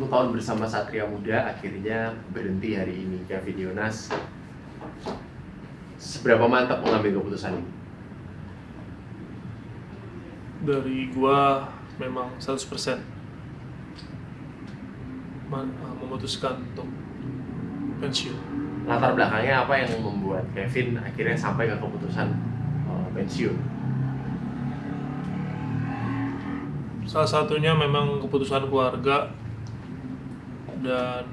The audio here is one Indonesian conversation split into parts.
10 tahun bersama Satria Muda akhirnya berhenti hari ini. Kevin Yonas, seberapa mantap mengambil keputusan ini? Dari gua memang 100% memutuskan untuk pensiun. Latar belakangnya apa yang membuat Kevin akhirnya sampai ke keputusan pensiun? Salah satunya memang keputusan keluarga, dan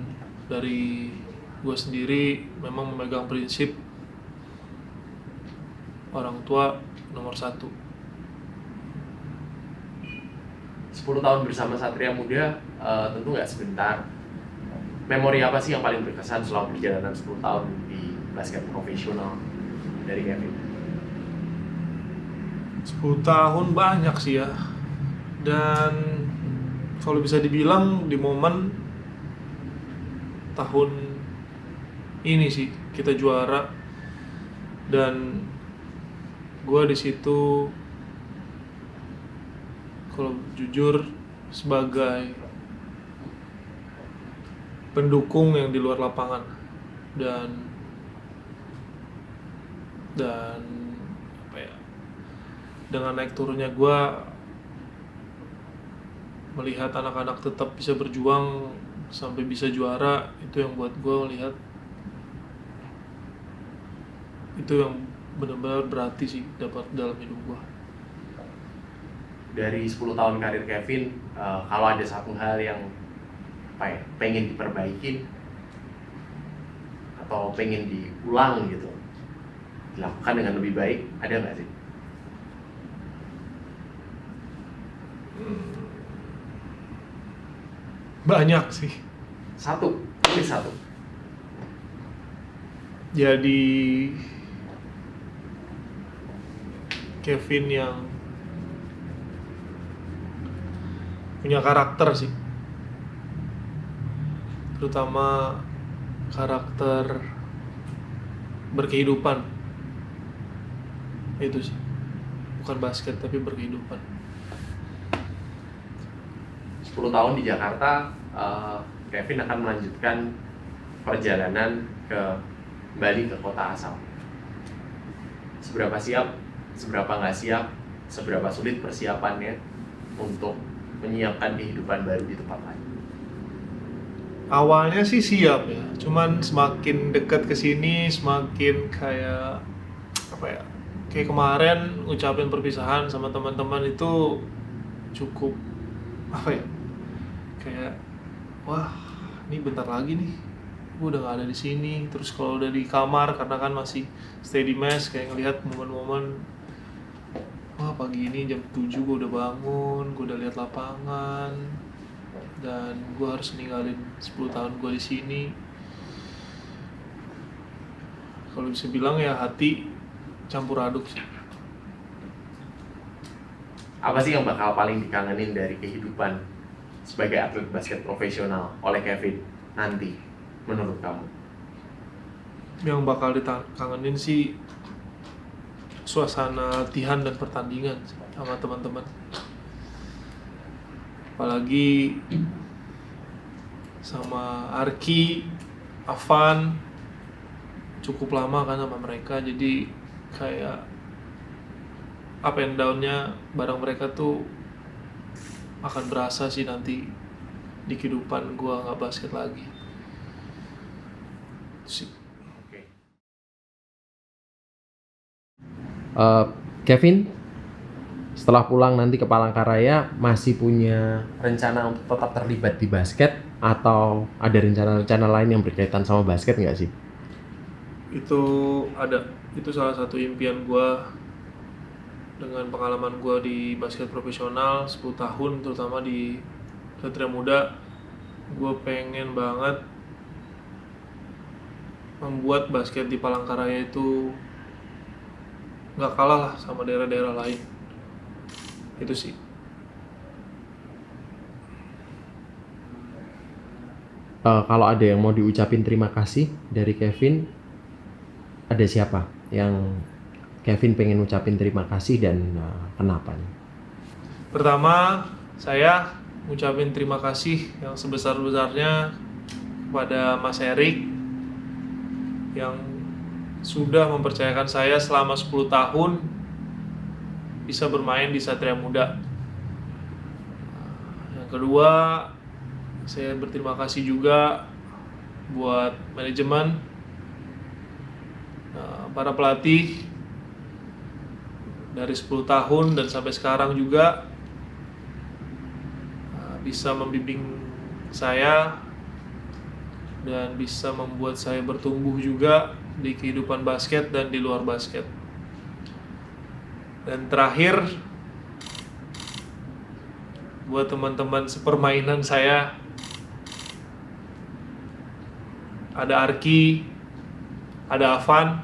dari gua sendiri memang memegang prinsip orang tua nomor 1. 10 tahun bersama Satria Muda tentu nggak sebentar. Memori apa sih yang paling berkesan selama perjalanan 10 tahun di basket profesional dari Kevin? 10 tahun banyak sih ya. Dan kalau bisa dibilang di momen tahun ini sih kita juara, dan gua di situ kalau jujur sebagai pendukung yang di luar lapangan, dan apa ya, dengan naik turunnya gua melihat anak-anak tetap bisa berjuang sampai bisa juara, itu yang buat gua lihat itu yang benar-benar berarti sih dapat dalam hidup gua. Dari 10 tahun karir Kevin, kalau ada satu hal yang pengen diperbaiki atau pengen diulang gitu, dilakukan dengan lebih baik, ada nggak sih? Banyak sih. Pilih satu. Jadi Kevin yang punya karakter sih, terutama karakter berkehidupan. Itu sih, bukan basket tapi berkehidupan. 10 tahun di Jakarta, Kevin akan melanjutkan perjalanan kembali ke kota asal. Seberapa siap, seberapa nggak siap, seberapa sulit persiapannya untuk menyiapkan kehidupan baru di tempat lain? Awalnya sih siap ya, cuman semakin dekat ke sini semakin kayak apa ya? Kayak kemarin ngucapin perpisahan sama teman-teman itu cukup apa ya? Kayak wah, ini bentar lagi nih gue udah gak ada di sini. Terus kalau udah di kamar, karena kan masih stay di mes, kayak ngelihat momen-momen, wah pagi ini jam 7 gue udah bangun, gue udah lihat lapangan, dan gue harus ninggalin 10 tahun gue di sini. Kalau bisa bilang ya hati campur aduk sih. Apa sih yang bakal paling dikangenin dari kehidupan sebagai atlet basket profesional oleh Kevin nanti menurut kamu? Yang bakal dikangenin sih suasana latihan dan pertandingan sama teman-teman. Apalagi sama Arki, Avan, cukup lama kan sama mereka, jadi kayak up and down-nya bareng mereka tuh akan berasa sih nanti di kehidupan gua nggak basket lagi sih. Kevin, setelah pulang nanti ke Palangkaraya masih punya rencana untuk tetap terlibat di basket atau ada rencana-rencana lain yang berkaitan sama basket nggak sih? Itu ada, itu salah satu impian gua. Dengan pengalaman gua di basket profesional 10 tahun, terutama di Satria Muda, gua pengen banget membuat basket di Palangkaraya itu nggak kalah lah sama daerah-daerah lain. Itu sih. Kalau ada yang mau diucapin terima kasih dari Kevin, ada siapa yang Kevin pengen ucapin terima kasih dan kenapa nih? Pertama, saya ngucapin terima kasih yang sebesar-besarnya kepada Mas Erik yang sudah mempercayakan saya selama 10 tahun bisa bermain di Satria Muda. Yang kedua, saya berterima kasih juga buat manajemen, para pelatih dari 10 tahun dan sampai sekarang juga bisa membimbing saya dan bisa membuat saya bertumbuh juga di kehidupan basket dan di luar basket. Dan terakhir, buat teman-teman sepermainan saya, ada Arki, ada Avan,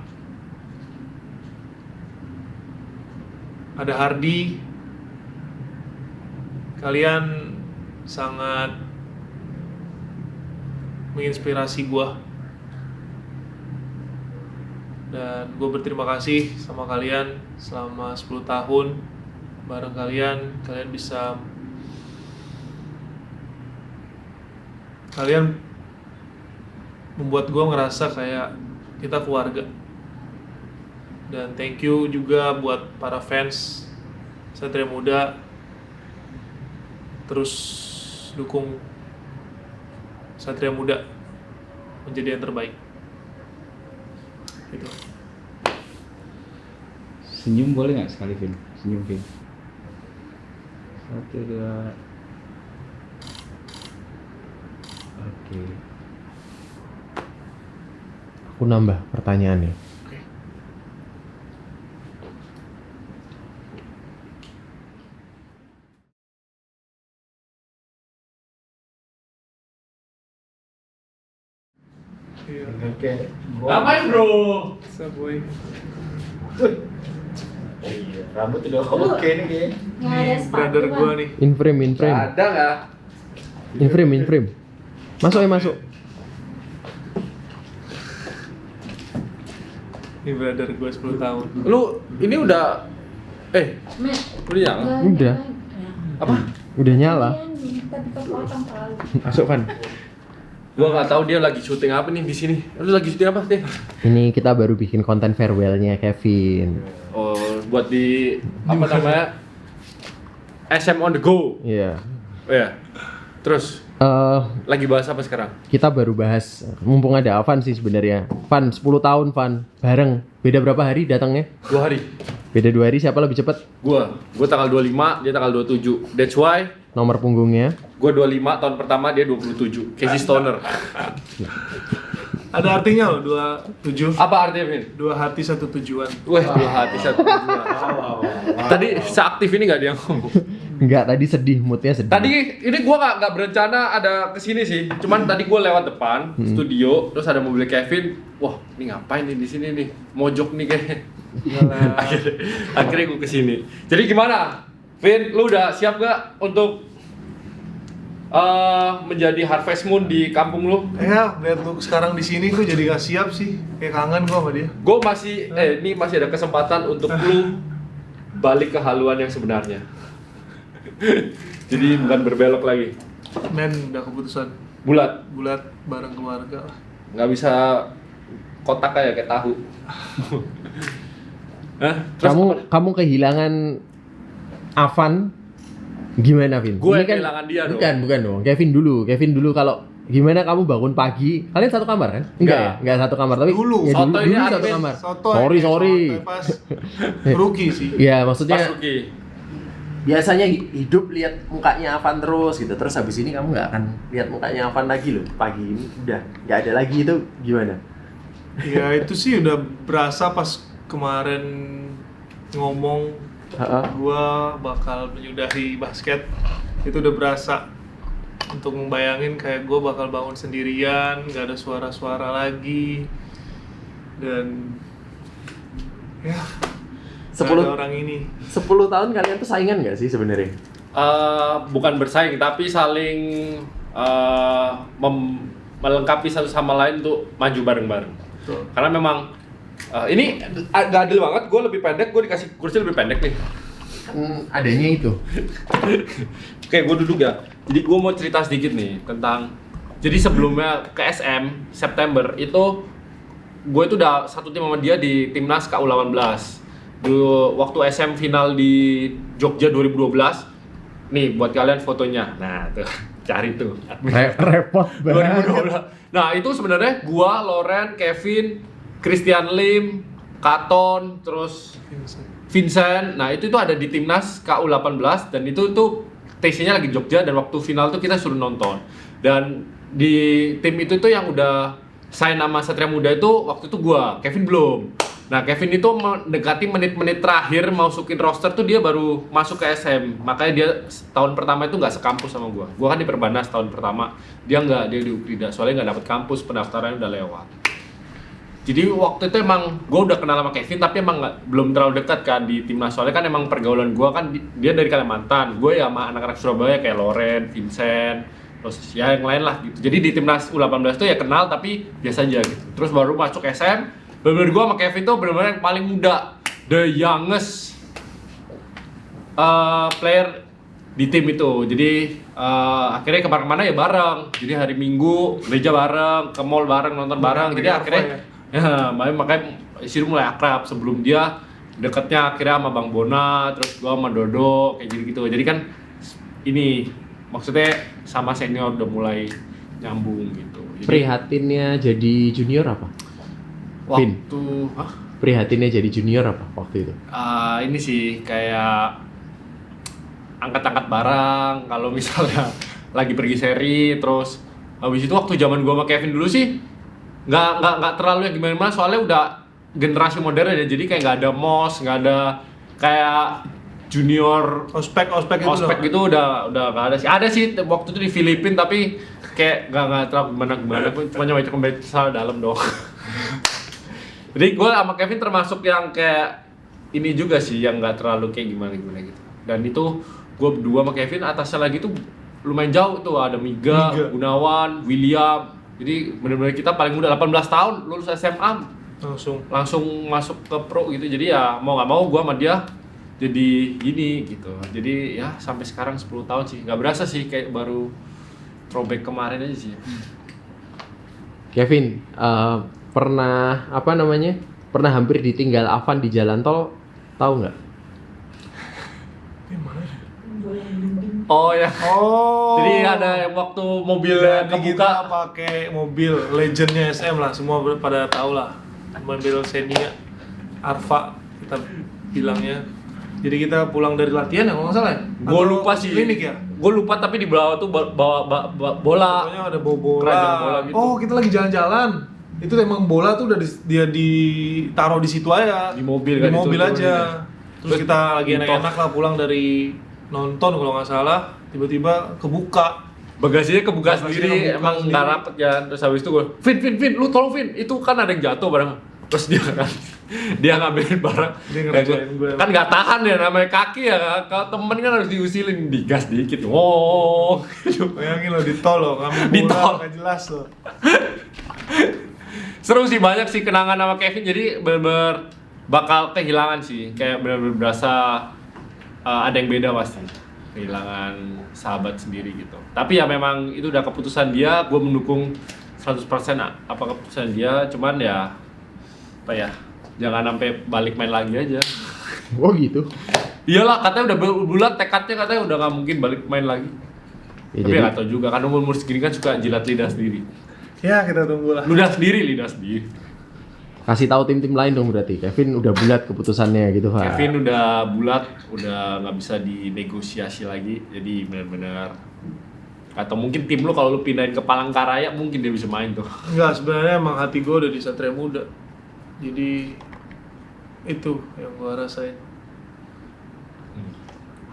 ada Hardi. Kalian sangat menginspirasi gue, dan gue berterima kasih sama kalian selama 10 tahun bareng kalian. Kalian membuat gue ngerasa kayak kita keluarga. Dan thank you juga buat para fans Satria Muda, terus dukung Satria Muda menjadi yang terbaik. Gitu. Senyum boleh nggak sekali, Vin? Senyum, Vin. 1, 2. Oke. Aku nambah pertanyaannya. Oke. Iya. Oke. Ngapain bro? Bisa boy. Iya, rambut udah oke nih kayaknya. Nggak ada Nih, sepatu, brother Bang. gua nih. In frame. Ada nggak? In frame. Masuk. Ini brother gua 10 tahun. Lu ini udah Me, udah nyala? nggak, Udah. ya. Apa? Udah nyala. Tapi kepotong terlalu. Masuk Van. Gua nggak tahu dia lagi syuting apa nih di sini. Lu lagi syuting apa deh? Ini kita baru bikin konten farewell-nya Kevin. Oh, buat di apa namanya? SM on the go. Iya. Oh ya. Terus lagi bahas apa sekarang? Kita baru bahas, mumpung ada Avan sih sebenarnya. Van 10 tahun Van, bareng. Beda berapa hari datangnya? 2 hari. Beda 2 hari, siapa lebih cepat? Gua tanggal 25, dia tanggal 27. That's why Nomor punggungnya. gua 25 tahun pertama, dia 27. Casey Stoner. Ada artinya loh 27. Apa artinya, Vin? 2 hati 1 tujuan. Wah, 2 hati 1 tujuan. Tadi seaktif ini nggak dia ngomong? Enggak, tadi sedih, moodnya sedih. Tadi ini gua nggak berencana ada kesini sih. Cuman tadi gua lewat depan studio, terus ada mobil Kevin. Wah, ini ngapain nih di sini nih? Mojok nih kayaknya. Akhirnya gua kesini. Jadi gimana, Vin? Lu udah siap gak untuk menjadi Harvest Moon di kampung lu? Ya, lihat lu sekarang di sini gue jadi gak siap sih. Kayak kangen gue sama dia. Gue masih, ini masih ada kesempatan untuk lu balik ke haluan yang sebenarnya. Jadi bukan berbelok lagi. Men, udah keputusan Bulat, bulat bareng keluarga lah. nggak bisa kotak kayak tahu. Hah? Terus Kamu kehilangan Avan gimana, Vin? Gue Ini kan- kehilangan dia dong. Bukan dong. Kevin dulu kalau gimana kamu bangun pagi? Kalian satu kamar kan? Enggak. Ya? Enggak satu kamar, tapi Dulu. ya, Soto ini satu admin. kamar. Soto Sorry. pas rookie sih. Ya, pas maksudnya rookie. biasanya hidup lihat mukanya Avan terus gitu. Terus habis ini kamu nggak akan lihat mukanya Avan lagi loh. Pagi ini udah nggak ada lagi, itu gimana? Ya itu sih udah berasa pas kemarin ngomong gua bakal menyudahi basket. Itu udah berasa, untuk membayangin kayak gua bakal bangun sendirian, nggak ada suara-suara lagi, dan ya 10 nggak ada orang ini. 10 tahun kalian tuh saingan nggak sih sebenarnya? Bukan bersaing tapi saling melengkapi satu sama lain untuk maju bareng-bareng. Betul. Karena memang ini gak adil banget. Gue lebih pendek, gue dikasih kursi lebih pendek nih. Kan adanya itu. Oke, gue duduk ya. Jadi gue mau cerita sedikit nih tentang. Jadi sebelumnya ke SM September itu gue itu udah satu tim sama dia di timnas KU18. Dulu waktu SM final di Jogja 2012. Nih buat kalian fotonya. Nah tuh cari tuh. Repot banget. 2012. Nah itu sebenarnya gua, Loren, Kevin, Christian Lim, Katon, terus Vincent. Nah itu tuh ada di timnas KU18 dan itu tuh TC-nya lagi Jogja dan waktu final tuh kita suruh nonton. Dan di tim itu tuh yang udah sign nama Satria Muda itu waktu itu gua, Kevin belum. Nah Kevin itu mendekati menit-menit terakhir masukin roster tuh dia baru masuk ke SM. Makanya dia tahun pertama itu nggak sekampus sama gua. Gua kan di Perbanas tahun pertama, dia nggak, dia di Ukrida. Soalnya nggak dapet kampus, pendaftarannya udah lewat. Jadi waktu itu emang gue udah kenal sama Kevin tapi emang belum terlalu dekat kan di timnas. Soalnya kan emang pergaulan gue kan dia dari Kalimantan, gue ya sama anak-anak Surabaya kayak Loren, Vincent, terus ya yang lain lah gitu. Jadi di timnas U18 tuh ya kenal tapi biasa aja gitu. Terus baru masuk SM, bener-bener gue sama Kevin tuh bener-bener yang paling muda, the youngest player di tim itu. Jadi akhirnya kemana-mana ya bareng. Jadi hari Minggu gereja bareng, ke mall bareng, nonton bareng. Jadi akhirnya ya, makanya Isiru mulai akrab. Sebelum dia deketnya akhirnya sama Bang Bona, terus gua sama Dodo kayak gitu. Jadi kan ini maksudnya sama senior udah mulai nyambung gitu. Jadi, Prihatinnya jadi junior apa? Vin? waktu Prihatinnya jadi junior apa waktu itu? ini sih kayak angkat-angkat barang kalau misalnya lagi pergi seri. Terus habis itu waktu zaman gua sama Kevin dulu sih nggak terlalu yang gimana, soalnya udah generasi modern ya, jadi kayak nggak ada MOS, nggak ada kayak junior ospek gitu udah nggak ada sih. Ada sih waktu itu di Filipina tapi kayak nggak terlalu gimana, cuma nyoba salah dalam doang. Jadi gue sama Kevin termasuk yang kayak ini juga sih, yang nggak terlalu kayak gimana gitu. Dan itu gue berdua sama Kevin, atasnya lagi tuh lumayan jauh tuh, ada Miga. Gunawan, William. Jadi benar-benar kita paling muda, 18 tahun lulus SMA langsung masuk ke pro gitu. Jadi ya mau nggak mau gue sama dia jadi gini gitu. Jadi ya sampai sekarang 10 tahun sih, nggak berasa sih, kayak baru throwback kemarin aja sih. Kevin, pernah pernah hampir ditinggal Avan di jalan tol, tahu nggak? Oh ya. Oh. Jadi ada yang waktu mobilnya Jadi kebuka. kita pakai mobil legendnya SM lah, semua pada tahu lah. Mobil Xenia Arva kita bilangnya. Jadi kita pulang dari latihan ya kalau nggak salah ya? Gue lupa sih. Klinik ya? Gue lupa, tapi di bawah tuh bawa bola. Pokoknya ada bola. Keranjang bola gitu. Oh, kita lagi jalan-jalan. Itu emang bola tuh udah dia ditaruh di situ aja. Di mobil Di kan, mobil itu aja. Terus kita lagi ditos. enak-enak lah pulang dari nonton kalau nggak salah, tiba-tiba kebuka. Bagasinya kebuka Bagasinya sendiri, kebuka emang sendiri. nggak rapet ya. Terus habis itu gue, Vin, lu tolong Vin, itu kan ada yang jatuh barang. Terus dia ngambilin barang. Dia ngerjain gue. Kan nggak tahan ya, namanya kaki ya. Kalau temen kan harus diusilin, digas dikit. Wow. Bayangin lo di tol lo, ngambil Di bola tol. nggak jelas lo. Seru sih, banyak sih kenangan sama Kevin. Jadi bener-bener bakal kehilangan sih. Kayak bener-bener berasa ada yang beda pasti. Kehilangan sahabat sendiri gitu. Tapi ya memang itu udah keputusan dia. Gue mendukung 100% apa keputusan dia. Cuman ya apa ya, jangan sampai balik main lagi aja. Oh gitu. Iyalah, katanya udah bulat tekadnya, katanya udah nggak mungkin balik main lagi. Ya, Tapi jadi nggak tahu juga, kan umur segini kan suka jilat lidah sendiri. Ya kita tunggu lah. Lidah sendiri. kasih tahu tim-tim lain dong berarti. Kevin udah bulat keputusannya gitu, Pak. Kevin udah bulat, udah nggak bisa dinegosiasi lagi. Jadi benar-benar, atau mungkin tim lu kalau lu pindahin ke Palangkaraya mungkin dia bisa main tuh. Enggak, sebenarnya emang hati gue udah di Satria Muda. Jadi itu yang gue rasain.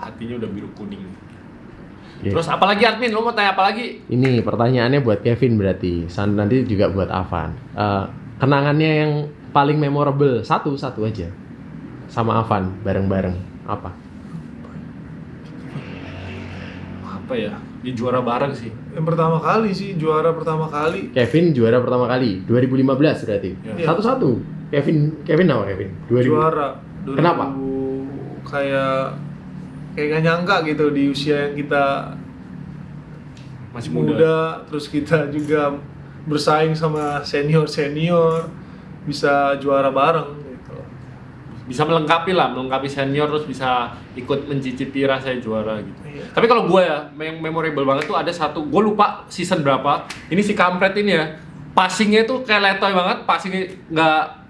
Hatinya udah biru kuning. Oke. Terus apalagi admin, lu mau tanya apa lagi? Ini pertanyaannya buat Kevin berarti. Nanti juga buat Avan. Kenangannya yang paling memorable satu aja sama Avan bareng-bareng apa? Apa ya? Ini juara bareng sih. Yang pertama kali sih, juara pertama kali. Kevin juara pertama kali 2015 berarti. Ya. Satu-satu. Kevin apa Kevin? 2000. Juara. 2000, Kenapa? Kayak kayak gak nyangka gitu di usia yang kita Masih muda, terus kita juga bersaing sama senior bisa juara bareng gitu. Bisa melengkapi senior, terus bisa ikut mencicipi rasanya juara gitu. Iya. Tapi kalau gue ya, yang memorable banget tuh ada satu, gue lupa season berapa. Ini si kampret ini ya, passingnya tuh kayak letoy banget, passingnya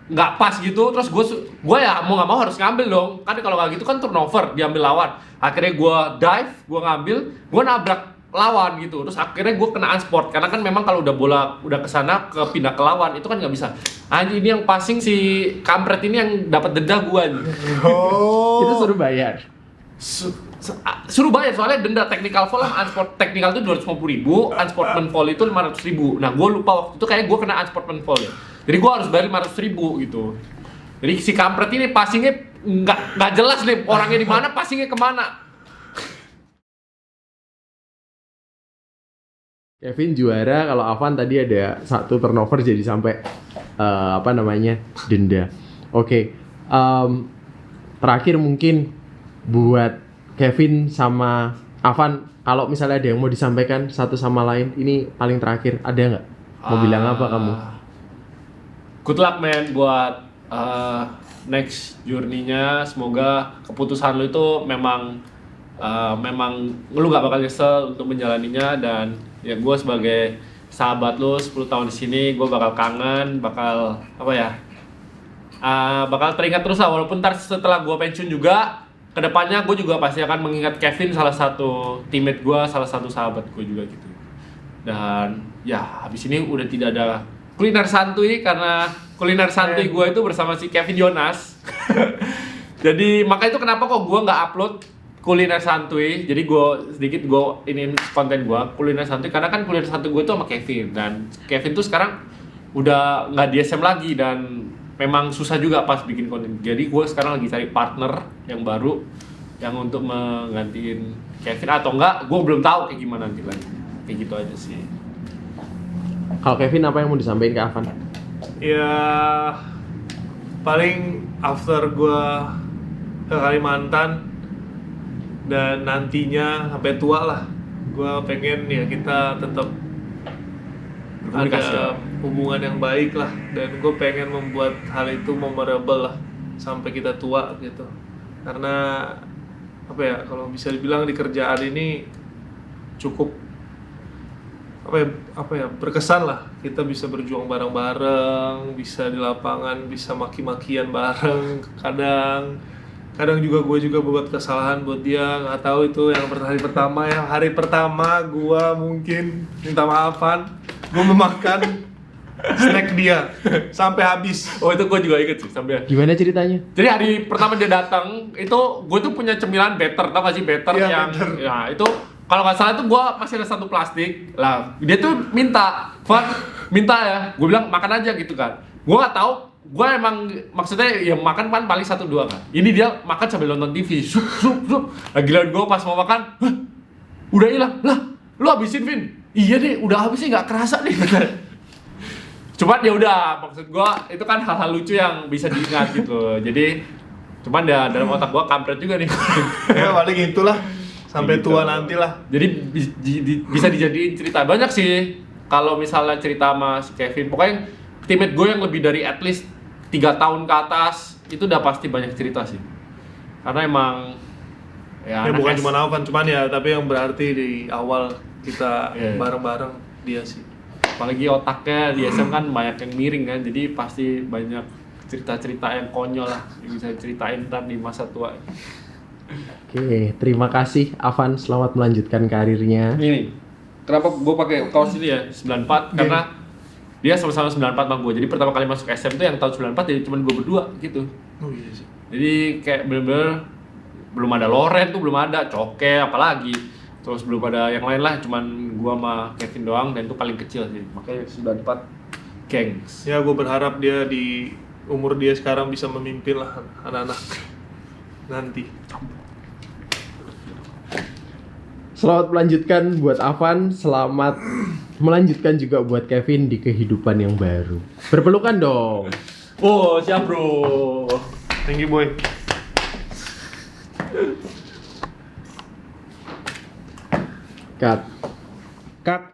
nggak pas gitu. Terus gue ya mau nggak mau harus ngambil dong. Kan kalau nggak gitu kan turnover, diambil lawan. Akhirnya gue dive, gue ngambil, gue nabrak lawan gitu. Terus akhirnya gue kena unsport karena kan memang kalau udah bola udah kesana ke pindah ke lawan itu kan nggak bisa. Anjir, ini yang passing si kampret ini yang dapat denda gue nih. Itu suruh bayar. Suruh bayar soalnya denda technical foul lah, unsport technical itu 250.000, unsportman foul itu 500.000. Nah, gue lupa waktu itu kayak gue kena unsportman foul ya. Jadi gue harus bayar 500.000 gitu. Jadi si kampret ini passingnya nggak jelas nih orangnya di mana, passingnya kemana. Kevin juara, kalau Avan tadi ada 1 turnover jadi sampai denda. Oke. Terakhir mungkin buat Kevin sama Avan, kalau misalnya ada yang mau disampaikan satu sama lain, ini paling terakhir, ada nggak? Mau bilang apa kamu? Good luck man buat next journey-nya. Semoga keputusan lu itu memang lu gak bakal nyesel untuk menjalaninya. Dan ya gue sebagai sahabat lu 10 tahun di sini, gue bakal kangen, bakal teringat terus lah. Walaupun ntar setelah gue pensiun juga, kedepannya gue juga pasti akan mengingat Kevin, salah satu teammate gue, salah satu sahabat gue juga gitu. Dan ya habis ini udah tidak ada kuliner santuy, karena kuliner santuy gue itu bersama si Kevin Jonas. Jadi makanya itu kenapa kok gue nggak upload kuliner santuy. Jadi gue ini konten gue kuliner santuy, karena kan kuliner santuy gue itu sama Kevin, dan Kevin tuh sekarang udah nggak di SM lagi dan memang susah juga pas bikin konten. Jadi gue sekarang lagi cari partner yang baru yang untuk menggantiin Kevin, atau enggak gue belum tahu kayak gimana nanti lagi. Kayak gitu aja sih. Kalau Kevin, apa yang mau disampaikan ke Avan? Ya paling after gue ke Kalimantan dan nantinya sampai tua lah, gue pengen ya kita tetap ada hubungan yang baik lah, dan gue pengen membuat hal itu memorable lah sampai kita tua gitu. Karena kalau bisa dibilang di kerjaan ini cukup berkesan lah. Kita bisa berjuang bareng-bareng, bisa di lapangan, bisa maki-makian bareng. Kadang juga gue juga buat kesalahan buat dia, nggak tahu itu yang hari pertama gue mungkin minta maafan, gue memakan snack dia sampai habis. Oh, itu gue juga inget sih sampai. Gimana ceritanya? Jadi hari pertama dia datang itu gue tuh punya cemilan better, tau gak sih better Iya, yang better. ya itu kalau nggak salah tuh gue masih ada 1 plastik lah. Dia tuh minta ya, gue bilang makan aja gitu kan. Gue nggak tahu, gue emang maksudnya ya makan kan paling 1-2 kan. Ini dia makan sambil nonton TV, sup. Nah, gila gue pas mau makan, udah hilang lah. Lu habisin, Vin? Iya deh, udah habis sih, nggak kerasa nih. Cuman ya udah, maksud gue itu kan hal-hal lucu yang bisa diingat gitu. Jadi cuman ya dalam otak gue kampret juga nih. Ya paling itulah sampai Gitu. tua nanti lah. Jadi bisa dijadiin cerita banyak sih. Kalau misalnya cerita sama si Kevin, pokoknya teammate gue yang lebih dari at least 3 tahun ke atas itu udah pasti banyak cerita sih. Karena emang Ya anak bukan S- cuma Alvan, cuman ya tapi yang berarti di awal kita Iya. bareng-bareng dia sih. apalagi otaknya di SM kan banyak yang miring kan, jadi pasti banyak cerita-cerita yang konyol lah yang bisa ceritain ntar di masa tua. Oke, terima kasih Avan, selamat melanjutkan karirnya. Ini kenapa gue pakai kaos ini ya 94 karena dia sama-sama 94 sama gue. Jadi pertama kali masuk SM tuh yang tahun 94 jadi cuma gue berdua gitu. Oh iya sih. Jadi kayak bener-bener belum ada Loren tuh, belum ada Coke apalagi. Terus belum ada yang lain lah, cuman gue sama Kevin doang dan itu paling kecil sih. Makanya 94 gengs. Ya gue berharap dia di umur dia sekarang bisa memimpin lah anak-anak nanti. Selamat melanjutkan buat Avan, selamat melanjutkan juga buat Kevin di kehidupan yang baru. Berpelukan dong. Oh, siap bro. Thank you boy. Cut. Cut.